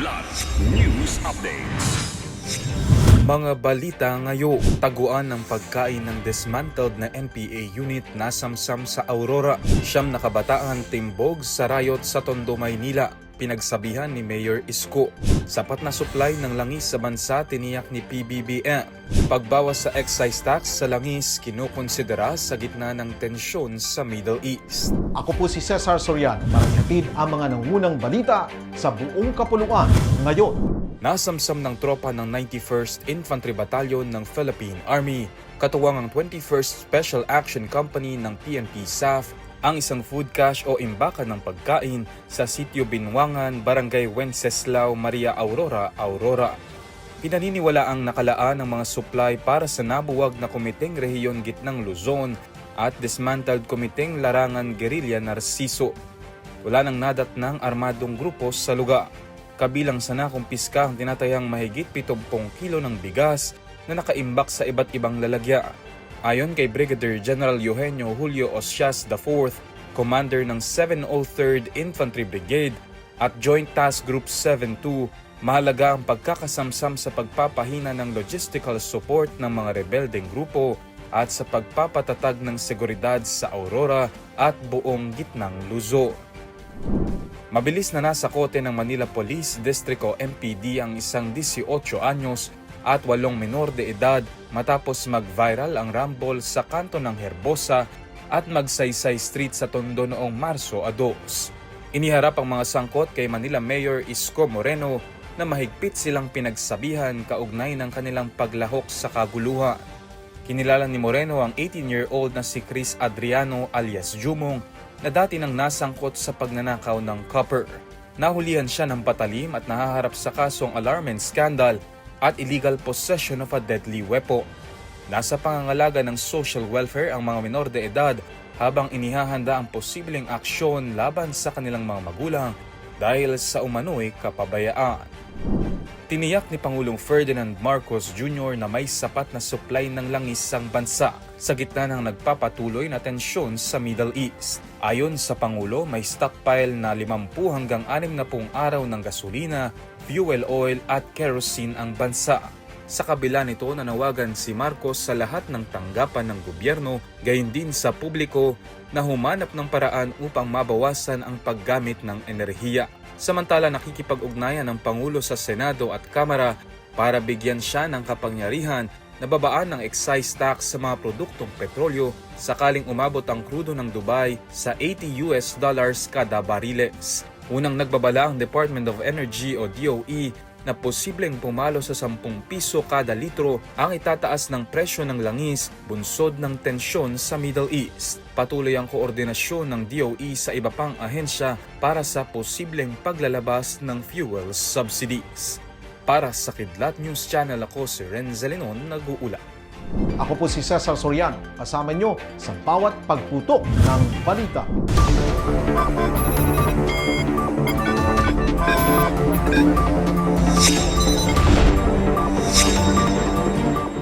Kilat News Updates. Mga balita ngayon, taguan ng pagkain ng dismantled na NPA unit nasamsam sa Aurora. Siyam na kabataan timbog sa riot sa Tondo, Maynila. Pinagsabihan ni Mayor Isko. Sapat na supply ng langis sa bansa tiniyak ni PBBM. Pagbawas sa excise tax sa langis kinukonsidera sa gitna ng tensyon sa Middle East. Ako po si Cesar Soriano para ihatid ang mga nangunang balita sa buong kapuluan ngayon. Nasamsam ng tropa ng 91st Infantry Battalion ng Philippine Army, katuwang ang 21st Special Action Company ng PNP SAF, ang isang food cache o imbakan ng pagkain sa Sitio Binwangan, Barangay Wenceslao, Maria Aurora, Aurora. Pinaniniwala ang nakalaan ng mga supply para sa nabuwag na Komiteng Rehiyon Gitnang Luzon at dismantled Komiteng Larangan Guerrilla Narciso. Wala nang nadatnang armadong grupo sa lugar. Kabilang sa nakumpiska ang tinatayang mahigit 70 kilo ng bigas na nakaimbak sa iba't ibang lalagyan. Ayon kay Brigadier General Eugenio Julio Osias IV, Commander ng 703rd Infantry Brigade at Joint Task Group 72, mahalaga ang pagkakasamsam sa pagpapahina ng logistical support ng mga rebeldeng grupo at sa pagpapatatag ng seguridad sa Aurora at buong gitnang Luzon. Mabilis na nasa kote ng Manila Police District o MPD ang isang 18 anyos at 8 menor de edad matapos mag-viral ang rumble sa kanto ng Herbosa at Magsaysay Street sa Tondo noong Marso 2. Iniharap ang mga sangkot kay Manila Mayor Isko Moreno na mahigpit silang pinagsabihan kaugnay ng kanilang paglahok sa kaguluhan. Kinilala ni Moreno ang 18-year-old na si Chris Adriano alias Jumong na dati nang nasangkot sa pagnanakaw ng copper. Nahulihan siya ng patalim at nahaharap sa kasong alarm scandal at illegal possession of a deadly weapon. Nasa pangangalaga ng social welfare ang mga menor de edad habang inihahanda ang posibleng aksyon laban sa kanilang mga magulang dahil sa umano'y kapabayaan. Tiniyak ni Pangulong Ferdinand Marcos Jr. na may sapat na supply ng langis ang bansa sa gitna ng nagpapatuloy na tensyon sa Middle East. Ayon sa Pangulo, may stockpile na 50 hanggang 60 araw ng gasolina, fuel oil at kerosene ang bansa. Sa kabila nito, nanawagan si Marcos sa lahat ng tanggapan ng gobyerno, gayon din sa publiko, na humanap ng paraan upang mabawasan ang paggamit ng enerhiya. Samantala, nakikipag-ugnayan ng Pangulo sa Senado at Kamara para bigyan siya ng kapangyarihan na babaan ng excise tax sa mga produktong petrolyo sakaling umabot ang krudo ng Dubai sa $80 kada bariles. Unang nagbabala ang Department of Energy o DOE na posibleng pumalo sa 10 piso kada litro ang itataas ng presyo ng langis bunsod ng tensyon sa Middle East. Patuloy ang koordinasyon ng DOE sa iba pang ahensya para sa posibleng paglalabas ng fuel subsidies. Para sa Kidlat News Channel, ako si Renzo Lenon, nag-uula. Ako po si Cesar Soriano, kasama nyo sa bawat pagputok ng balita. Kilat